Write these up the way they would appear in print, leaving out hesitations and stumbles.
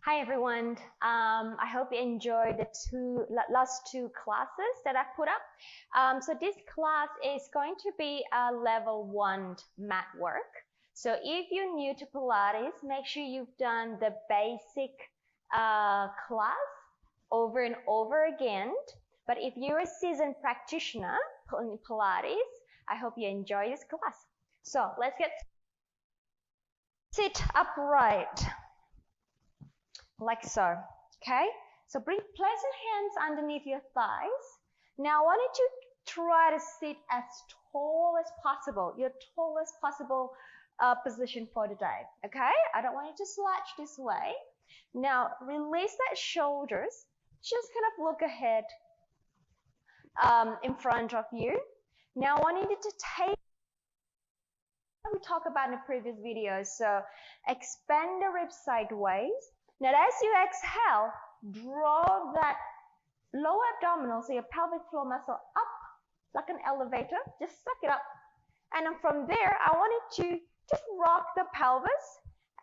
Hi everyone. I hope you enjoyed the last two classes that I put up. So this class is going to be a level 1 mat work. So if you're new to Pilates, make sure you've done the basic class over and over again. But if you're a seasoned practitioner in Pilates, I hope you enjoy this class. So let's sit upright. Like so, okay? So place your hands underneath your thighs. Now I want you to try to sit as tall as possible, your tallest possible position for the day, okay? I don't want you to slouch this way. Now release that shoulders, just kind of look ahead in front of you. Now I want you to take, we talked about in the previous videos, so expand the ribs sideways. Now, as you exhale, draw that lower abdominal, so your pelvic floor muscle up like an elevator. Just suck it up. And then from there, I want you to just rock the pelvis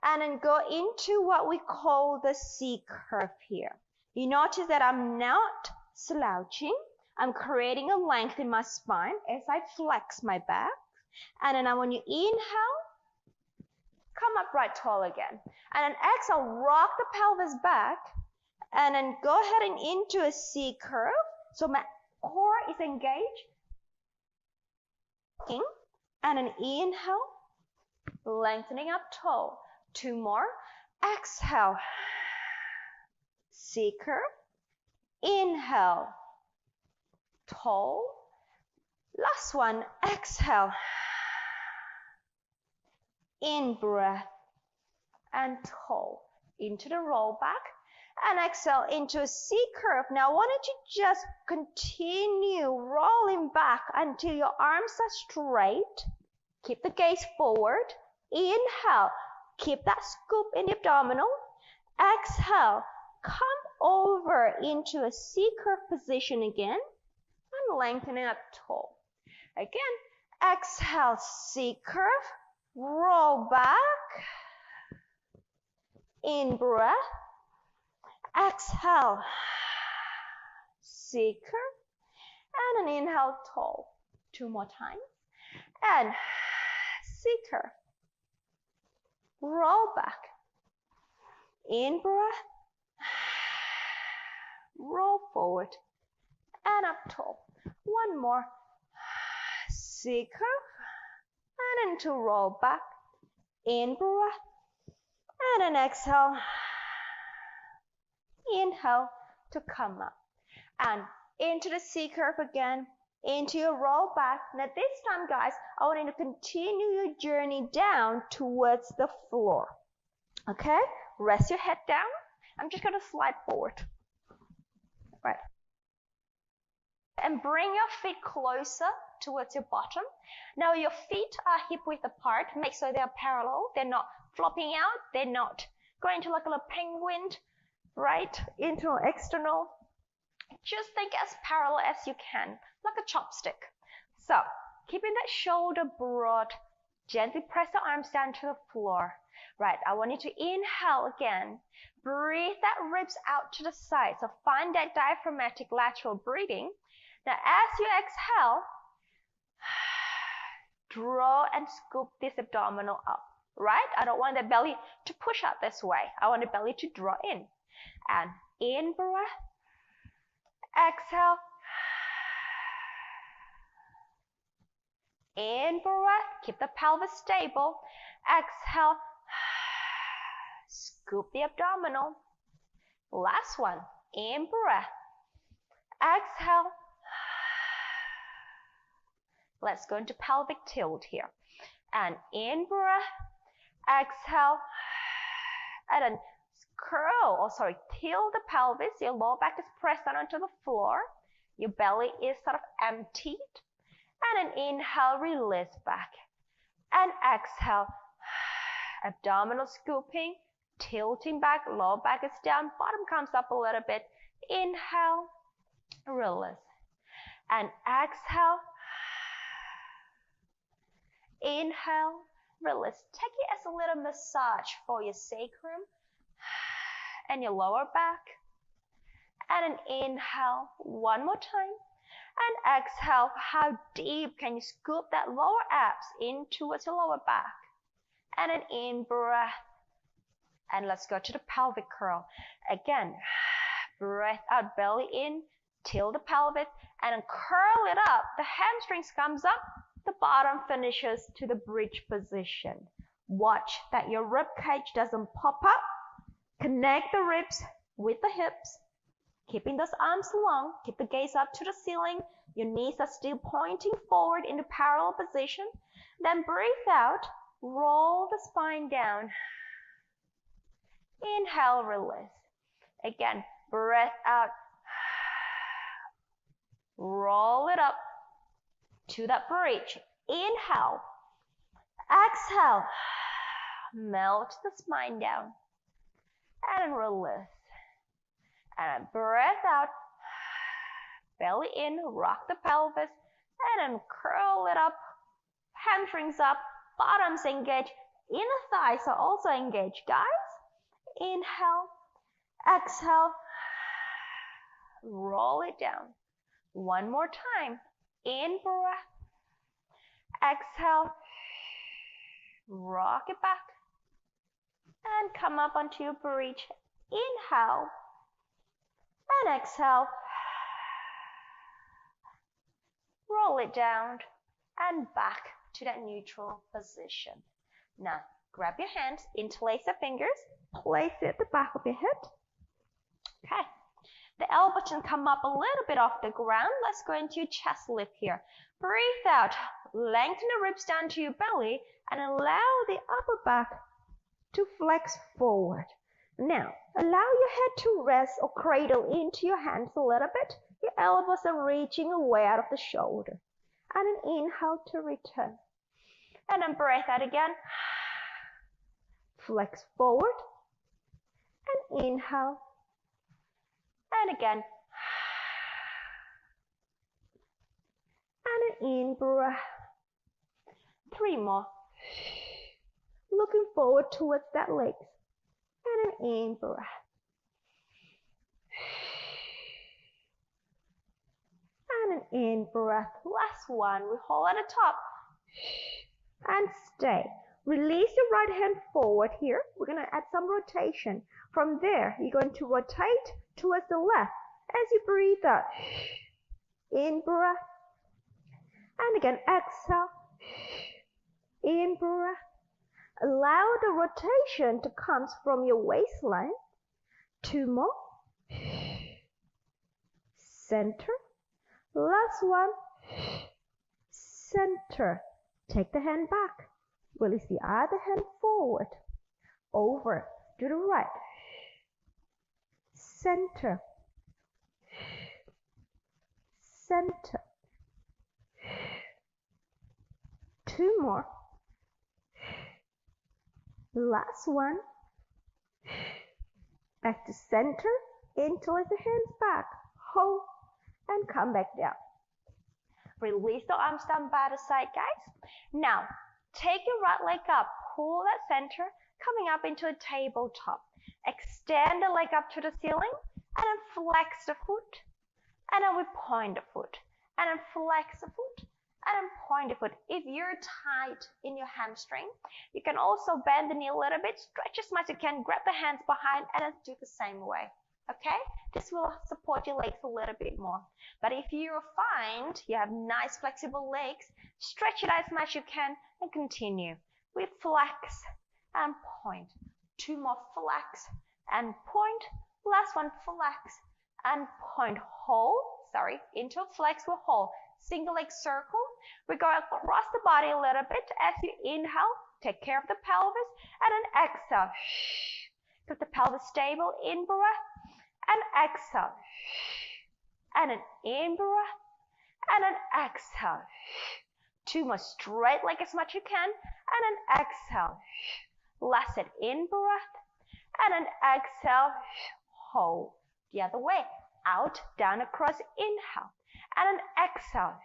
and then go into what we call the C curve here. You notice that I'm not slouching. I'm creating a length in my spine as I flex my back. And then when you inhale, come upright tall again. And then exhale, rock the pelvis back. And then go ahead and into a C curve. So my core is engaged. And then inhale, lengthening up tall. 2 more. Exhale, C curve. Inhale, tall. Last one, exhale. In breath and tall into the roll back and exhale into a C curve. Now I want you to just continue rolling back until your arms are straight. Keep the gaze forward. Inhale, keep that scoop in the abdominal. Exhale, come over into a C curve position again and lengthening up tall. Again, exhale, C curve. Roll back, in breath, exhale, C curve, and an inhale, tall. 2 more times, and C curve, roll back, in breath, roll forward, and up tall. 1 more, C curve, and into roll back, in breath, and an exhale, inhale to come up, and into the C curve again, into your roll back. Now this time, guys, I want you to continue your journey down towards the floor, okay? Rest your head down. I'm just going to slide forward, right? And bring your feet closer towards your bottom. Now your feet are hip width apart. Make sure they're parallel. They're not flopping out. They're not going to like a little penguin, right? Internal, external. Just think as parallel as you can, like a chopstick. So keeping that shoulder broad, gently press the arms down to the floor. Right, I want you to inhale again. Breathe that ribs out to the side. So find that diaphragmatic lateral breathing. Now as you exhale, draw and scoop this abdominal up, right? I don't want the belly to push out this way. I want the belly to draw in. And in breath, exhale, in breath, keep the pelvis stable. Exhale, scoop the abdominal. Last one, in breath, exhale. Let's go into pelvic tilt here. And in breath, exhale, and then tilt the pelvis. Your lower back is pressed down onto the floor. Your belly is sort of emptied. And an inhale, release back. And exhale, abdominal scooping, tilting back, lower back is down, bottom comes up a little bit. Inhale, release. And exhale, inhale, release. Take it as a little massage for your sacrum and your lower back. And an inhale, one more time. And exhale, how deep can you scoop that lower abs in towards your lower back? And an in breath. And let's go to the pelvic curl. Again, breath out, belly in, tilt the pelvis, and then curl it up. The hamstrings comes up, the bottom finishes to the bridge position. Watch that your rib cage doesn't pop up. Connect the ribs with the hips. Keeping those arms long, keep the gaze up to the ceiling. Your knees are still pointing forward in the parallel position. Then breathe out, roll the spine down. Inhale, release. Again, breath out. Roll it up to that bridge. Inhale. Exhale. Melt the spine down. And release. And breath out. Belly in, rock the pelvis. And then curl it up. Hamstrings up. Bottoms engage. Inner thighs are also engaged, guys. Inhale. Exhale. Roll it down. One more time. In breath. Exhale. Rock it back. And come up onto your bridge. Inhale. And exhale. Roll it down. And back to that neutral position. Now, grab your hands, interlace the fingers. Place it at the back of your head. Okay. The elbow can come up a little bit off the ground. Let's go into your chest lift here. Breathe out. Lengthen the ribs down to your belly and allow the upper back to flex forward. Now, allow your head to rest or cradle into your hands a little bit. Your elbows are reaching away out of the shoulder. And an inhale to return. And then breathe out again. Flex forward. And inhale. And again. And an in breath. 3 more. Looking forward towards that legs. And an in breath. And an in breath. Last one. We hold at the top. And stay. Release your right hand forward here. We're going to add some rotation. From there, you're going to rotate towards the left as you breathe out. In breath. And again, exhale. In breath. Allow the rotation to come from your waistline. 2 more. Center. Last one. Center. Take the hand back. Release the other hand forward. Over to the right. Center. Center. 2 more. Last one. Back to center. Interlace the hands back. Hold and come back down. Release the arms down by the side, guys. Now, take your right leg up. Pull that center, coming up into a tabletop. Extend the leg up to the ceiling, and then flex the foot. And then we point the foot. And then flex the foot. And then point the foot. If you're tight in your hamstring, you can also bend the knee a little bit. Stretch as much as you can. Grab the hands behind and then do the same way. Okay? This will support your legs a little bit more. But if you find you have nice flexible legs, stretch it as much as you can and continue. We flex and point. 2 more flex and point. Last one, flex and point. Hold. Into a flex, we'll hold. Single leg circle. We go across the body a little bit. As you inhale, take care of the pelvis. And then exhale. Keep the pelvis stable. In breath. And exhale. And an in breath. And an exhale. 2 more. Straight leg as much as you can. And an exhale. Last set. In breath. And an exhale. Hold. The other way. Out, down, across. Inhale. And an exhale.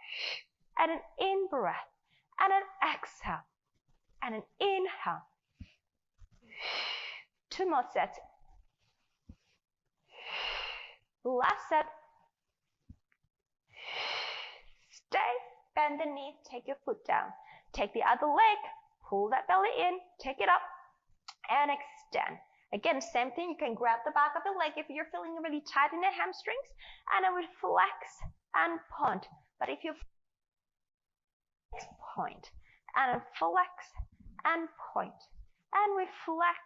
And an in breath. And an exhale. And an inhale. 2 more sets. Last set. Stay, bend the knee, take your foot down. Take the other leg, pull that belly in, take it up, and extend. Again, same thing, you can grab the back of the leg if you're feeling really tight in the hamstrings, and it would flex and point. But if you point, and flex and point, and we flex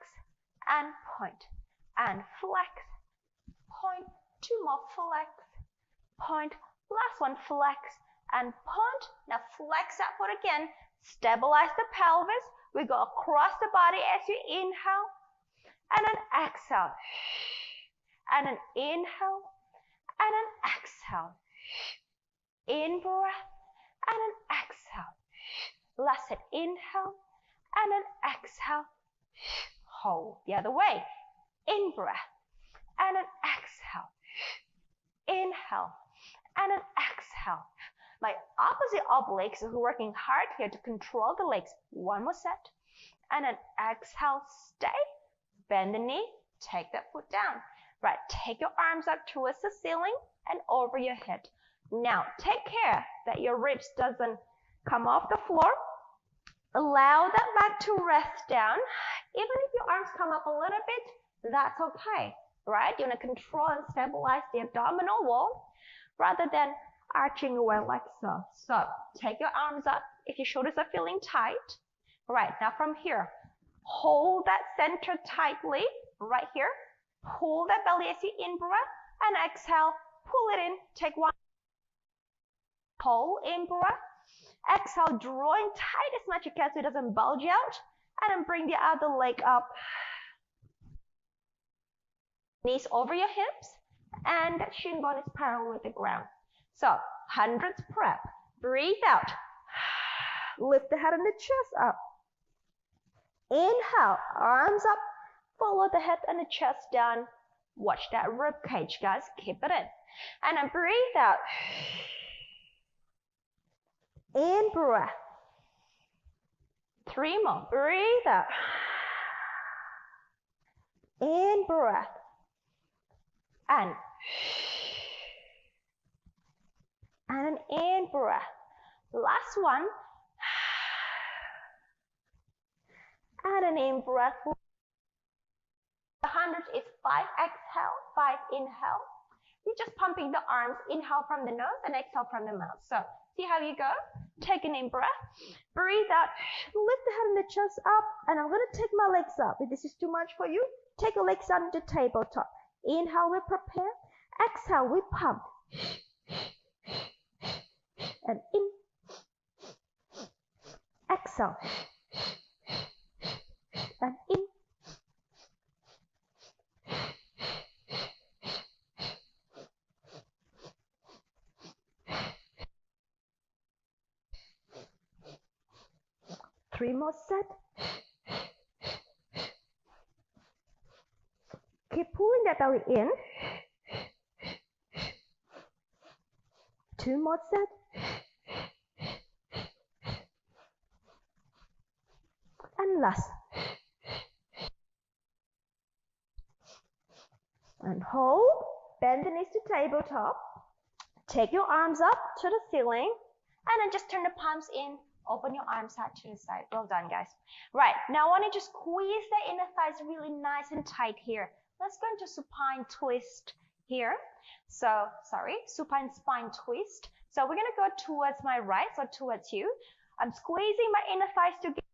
and point, and flex, point, two more flex, point, last one flex and point. Now flex that foot again, stabilize the pelvis. We go across the body as you inhale, and an exhale, and an inhale, and an exhale. In breath, and an exhale. Last set, inhale, and an exhale. Hold the other way. In breath, and an exhale. Inhale, and an exhale. My opposite obliques is working hard here to control the legs. One more set, and an exhale, stay. Bend the knee, take that foot down. Right, take your arms up towards the ceiling and over your head. Now, take care that your ribs doesn't come off the floor. Allow that back to rest down. Even if your arms come up a little bit, that's okay, right? You want to control and stabilize the abdominal wall rather than arching away like so. So, take your arms up if your shoulders are feeling tight. Right, now from here, hold that center tightly right here. Pull that belly as you in-breath and exhale. Pull it in. Take one. Hold in-breath. Exhale, drawing tight as much as you can so it doesn't bulge out. And then bring the other leg up. Knees over your hips. And that shin bone is parallel with the ground. So, hundreds prep. Breathe out. Lift the head and the chest up. Inhale, arms up. Follow the head and the chest down. Watch that rib cage, guys. Keep it in. And then breathe out. In breath. 3 more. Breathe out. In breath. And an in breath. Last one. And an in breath. The 100 is 5 exhale, 5 inhale. You're just pumping the arms. Inhale from the nose and exhale from the mouth. So, see how you go? Take an in breath. Breathe out. Lift the head and the chest up. And I'm going to take my legs up. If this is too much for you, take your legs down to tabletop. Inhale, we prepare. Exhale, we pump. And in. Exhale. And in. Three more set. Keep pulling that belly in. 2 more set. And last. And hold. Bend the knees to tabletop. Take your arms up to the ceiling. And then just turn the palms in. Open your arms out to the side. Well done, guys. Right, now I want you to squeeze the inner thighs really nice and tight here. Let's go into supine twist here. So, supine spine twist. So we're going to go towards my right, so towards you. I'm squeezing my inner thighs to get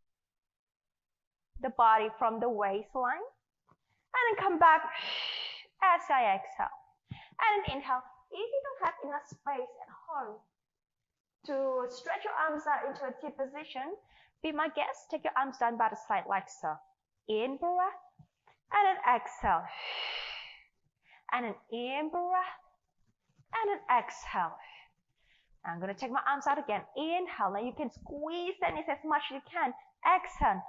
the body from the waistline. And then come back as I exhale. And then inhale. If you don't have enough space at home to stretch your arms out into a T position, be my guest. Take your arms down by the side like so. In breath. And an exhale. And an in breath. And an exhale. I'm going to take my arms out again. Inhale. Now you can squeeze the knees as much as you can. Exhale.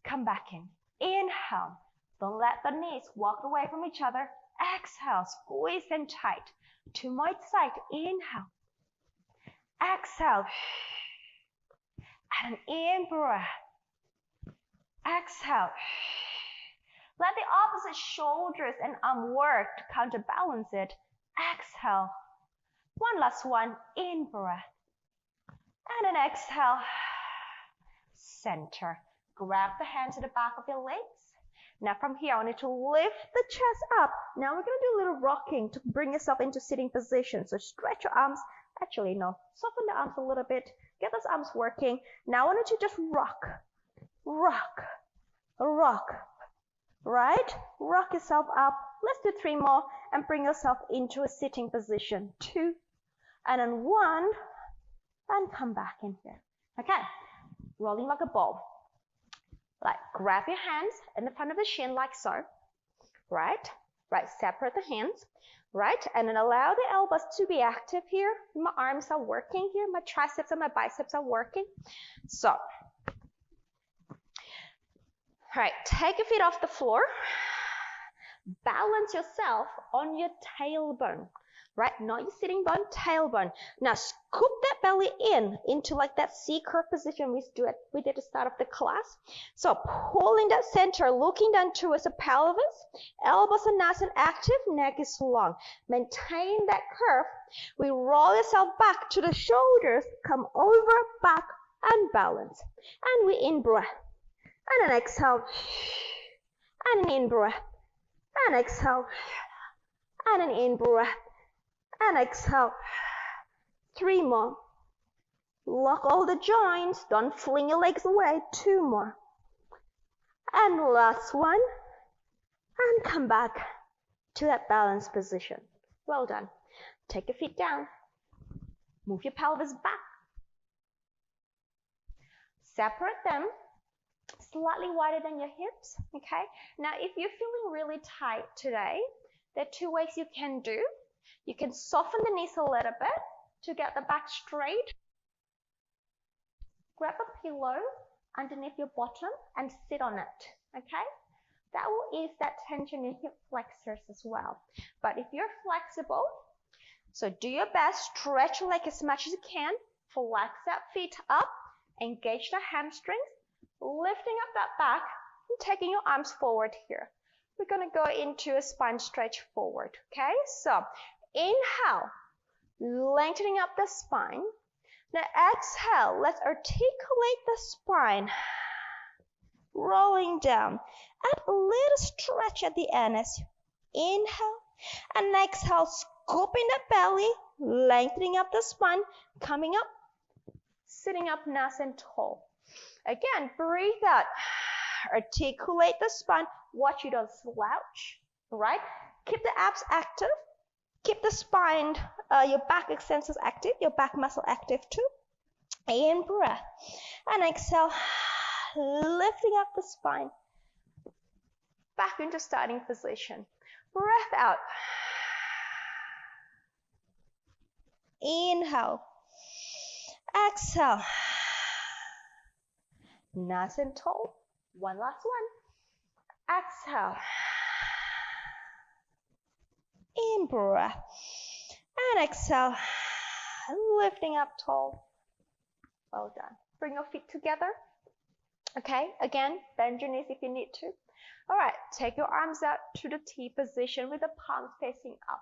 Come back in. Inhale. Don't let the knees walk away from each other. Exhale. Squeeze them tight. 2 more each side. Inhale. Exhale. And an in breath. Exhale. Let the opposite shoulders and arm work to counterbalance it. exhale. One last one, in breath. And then exhale, center. Grab the hands to the back of your legs. Now from here, I want you to lift the chest up. Now we're going to do a little rocking to bring yourself into sitting position. So stretch your arms. Actually, no. Soften the arms a little bit. Get those arms working. Now I want you to just rock, rock, rock. Right? Rock yourself up. Let's do 3 more and bring yourself into a sitting position. 2, and then 1, and come back in here. Okay? Rolling like a ball. Like, grab your hands in the front of the shin like so, right? Right, separate the hands, right? And then allow the elbows to be active here. My arms are working here. My triceps and my biceps are working. So, right, take your feet off the floor. Balance yourself on your tailbone, right? Not your sitting bone, tailbone. Now, scoop that belly into like that C-curve position we did at the start of the class. So, pulling that center, looking down towards the pelvis. Elbows are nice and active, neck is long. Maintain that curve. We roll yourself back to the shoulders, come over, back, and balance. And we in-breath. And then exhale. And an in-breath. And exhale. And an in-breath. And exhale. 3 more. Lock all the joints. Don't fling your legs away. 2 more. And last one. And come back to that balanced position. Well done. Take your feet down. Move your pelvis back. Separate them. Slightly wider than your hips. Okay. Now, if you're feeling really tight today, there are 2 ways you can do. You can soften the knees a little bit to get the back straight. Grab a pillow underneath your bottom and sit on it, okay? That will ease that tension in hip flexors as well. But if you're flexible, so do your best, stretch your leg as much as you can, flex that feet up, engage the hamstrings, lifting up that back and taking your arms forward here. We're going to go into a spine stretch forward, okay? So, inhale, lengthening up the spine. Now exhale, let's articulate the spine, rolling down. Add a little stretch at the end as you inhale, and exhale, scooping the belly, lengthening up the spine, coming up, sitting up nice and tall. Again, breathe out, articulate the spine, watch you don't slouch, right? Keep the abs active. Keep the spine, your back extensors active, your back muscle active too. In breath. And exhale, lifting up the spine. Back into starting position. Breath out. Inhale. Exhale. Nice and tall. One last one. Exhale. In breath. And exhale. Lifting up tall. Well done. Bring your feet together. Okay, again, bend your knees if you need to. All right, take your arms out to the T position with the palms facing up.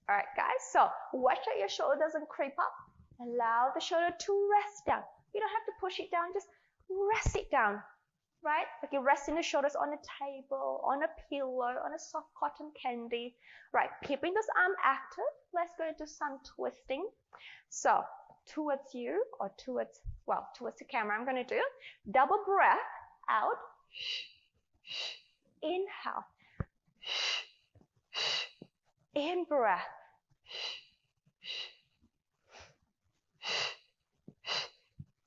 All right, guys, so watch that your shoulder doesn't creep up. Allow the shoulder to rest down. You don't have to push it down, just rest it down, right? Like you're resting the shoulders on a table, on a pillow, on a soft cotton candy. Right, keeping this arm active. Let's go into some twisting. So, towards you or towards the camera, I'm going to do double breath out. Inhale. In breath.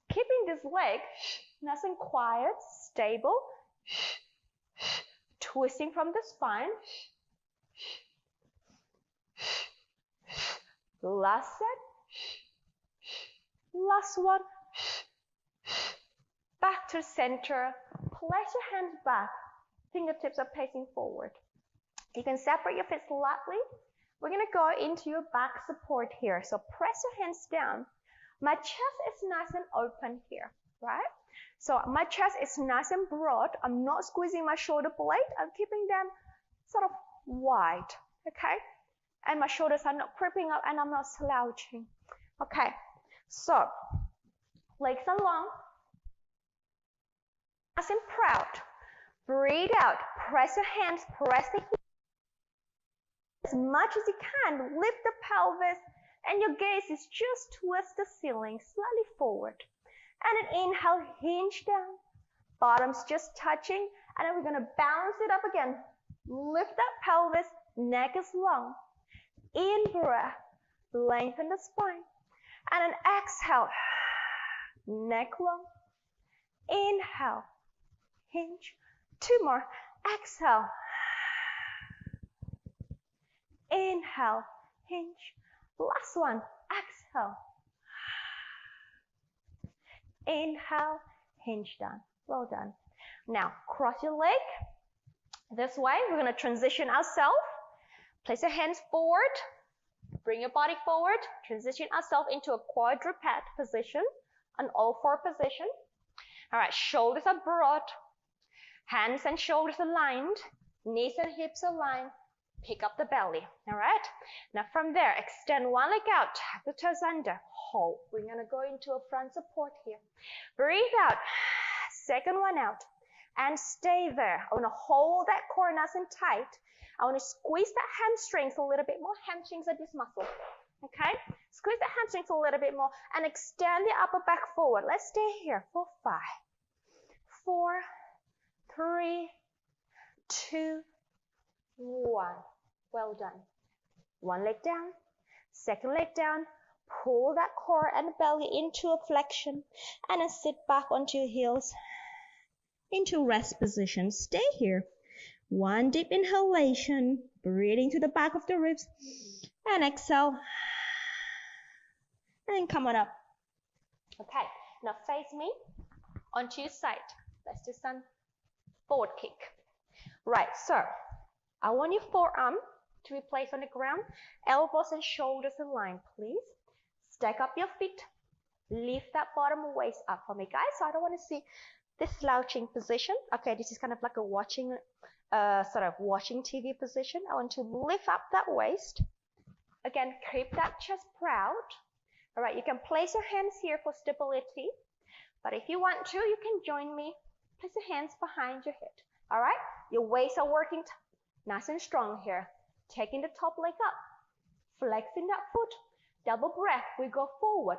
Keeping this leg nice and quiet, stable. Twisting from the spine. Last set. Last one. Back to center. Place your hands back. Fingertips are facing forward. You can separate your feet slightly. We're going to go into your back support here. So press your hands down. My chest is nice and open here, right? So my chest is nice and broad. I'm not squeezing my shoulder blade. I'm keeping them sort of wide, okay? and my shoulders are not creeping up and I'm not slouching. Okay, so legs are long, nice and proud. Breathe out, press your hands, press the heels as much as you can. Lift the pelvis and your gaze is just towards the ceiling, slightly forward. And an inhale, hinge down, bottoms just touching, and then we're going to bounce it up again. Lift that pelvis, neck is long. In breath, lengthen the spine. And an exhale, neck long. Inhale, hinge. 2 more. Exhale. Inhale, hinge. Last one. Exhale. Inhale, hinge down. Well done. Now, cross your leg. This way, we're going to transition ourselves. Place your hands forward. Bring your body forward. Transition ourselves into a quadruped position, an all-four position. All right, shoulders are broad. Hands and shoulders aligned. Knees and hips aligned. Pick up the belly. All right. Now from there, extend one leg out. Tap the toes under. Hold. We're going to go into a front support here. Breathe out. Second one out. And stay there. I want to hold that core nice and tight. I want to squeeze that hamstrings a little bit more. Hamstrings are this muscle. Okay? Squeeze the hamstrings a little bit more and extend the upper back forward. Let's stay here for 5, 4, 3, 2, 1. Well done. One leg down. Second leg down. Pull that core and belly into a flexion and then sit back onto your heels into rest position. Stay here. One deep inhalation, breathing to the back of the ribs, and exhale, and come on up. Okay, now face me onto your side. Let's do some forward kick. Right, so I want your forearm to be placed on the ground, elbows and shoulders aligned, please. Stack up your feet. Lift that bottom waist up for me, guys. So I don't want to see this slouching position. Okay, this is kind of like a watching TV position. I want to lift up that waist. Again, keep that chest proud. All right, you can place your hands here for stability. But if you want to, you can join me. Place your hands behind your head. All right, your weights are working nice and strong here. Taking the top leg up. Flexing that foot. Double breath. We go forward.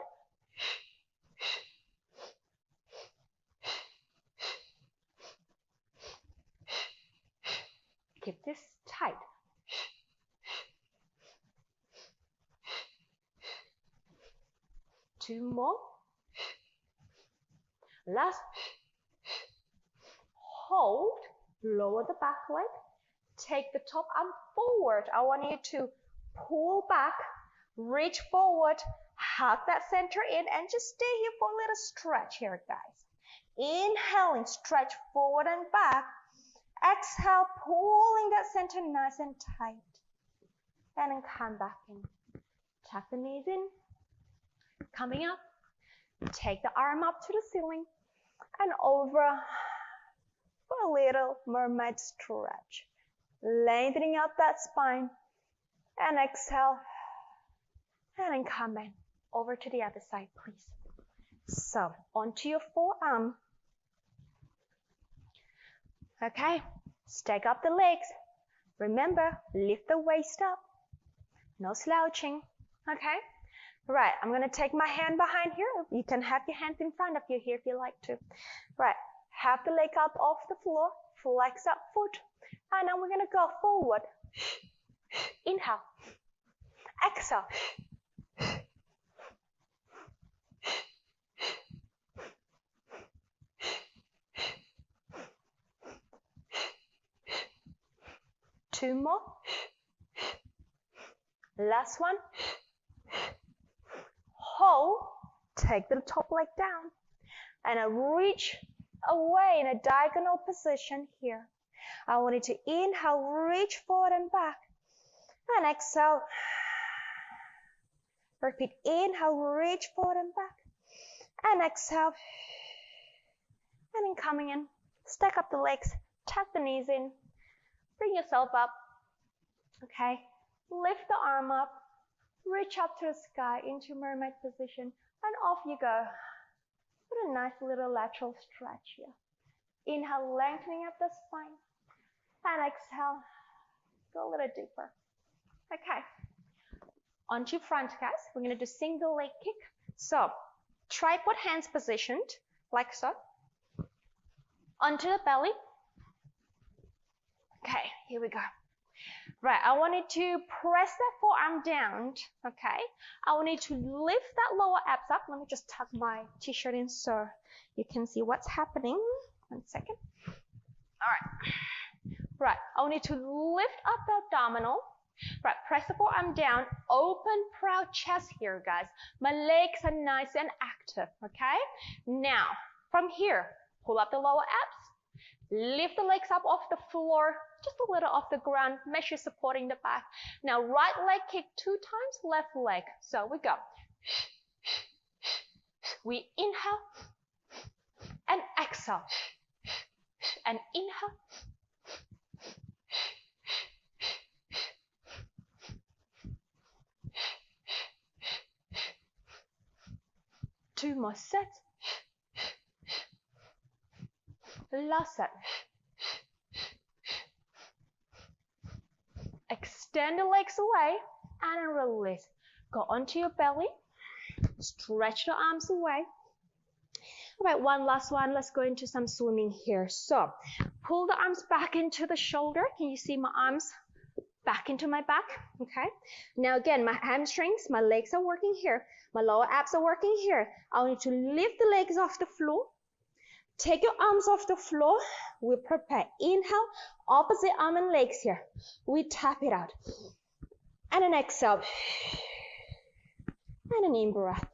Keep this tight. Two more. Last. Hold. Lower the back leg. Take the top arm forward. I want you to pull back, reach forward, hug that center in, and just stay here for a little stretch here, guys. Inhaling, stretch forward and back. Exhale, pulling that center nice and tight. And then come back in. Tuck the knees in. Coming up. Take the arm up to the ceiling and over for a little mermaid stretch. Lengthening out that spine. And exhale. And then come in. Over to the other side, please. So, onto your forearm. Okay, stack up the legs. Remember, lift the waist up. No slouching. Okay? Right, I'm going to take my hand behind here. You can have your hands in front of you here if you like to. Right, have the leg up off the floor. Flex that foot. And now we're going to go forward. Inhale. Exhale. Two more. Last one. Hold. Take the top leg down. And reach away in a diagonal position here. I want you to inhale, reach forward and back. And exhale. Repeat. Inhale, reach forward and back. And exhale. And then coming in. Stack up the legs. Tuck the knees in. Bring yourself up. Okay. Lift the arm up, reach up to the sky into mermaid position, and off you go. What a nice little lateral stretch here. Inhale, lengthening up the spine, and exhale, go a little deeper. Okay, onto front, guys. We're going to do single leg kick. So, tripod hands positioned, like so, onto the belly. Okay, here we go. Right, I want you to press that forearm down, okay? I want you to lift that lower abs up. Let me just tuck my t-shirt in so you can see what's happening. 1 second. All right. Right, I want you to lift up the abdominal. Right, press the forearm down, open proud chest here, guys. My legs are nice and active, okay? Now, from here, pull up the lower abs. Lift the legs up off the floor, just a little off the ground. Make sure you're supporting the back. Now, right leg kick 2 times, left leg. So we go. We inhale and exhale. And inhale. 2 more sets. Last set. Extend the legs away and release. Go onto your belly. Stretch the arms away. All right, one last one. Let's go into some swimming here. So, pull the arms back into the shoulder. Can you see my arms back into my back? Okay. Now again, my hamstrings, my legs are working here. My lower abs are working here. I want you to lift the legs off the floor. Take your arms off the floor. We prepare. Inhale, opposite arm and legs here. We tap it out. And an exhale. And an in-breath.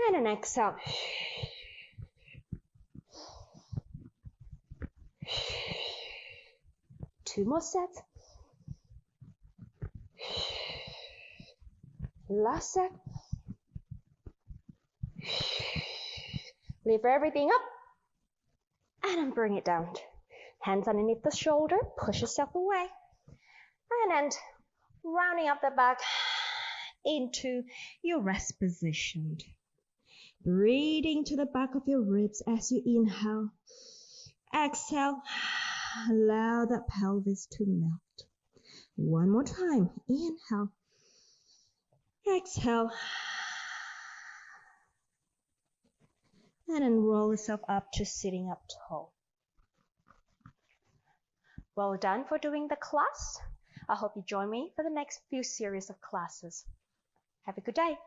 And an exhale. Two more sets. Last set. Lift everything up and then bring it down. Hands underneath the shoulder, push yourself away. And then rounding up the back into your rest position. Breathing to the back of your ribs as you inhale. Exhale, allow that pelvis to melt. One more time, inhale. Exhale. And then roll yourself up to sitting up tall. Well done for doing the class. I hope you join me for the next few series of classes. Have a good day.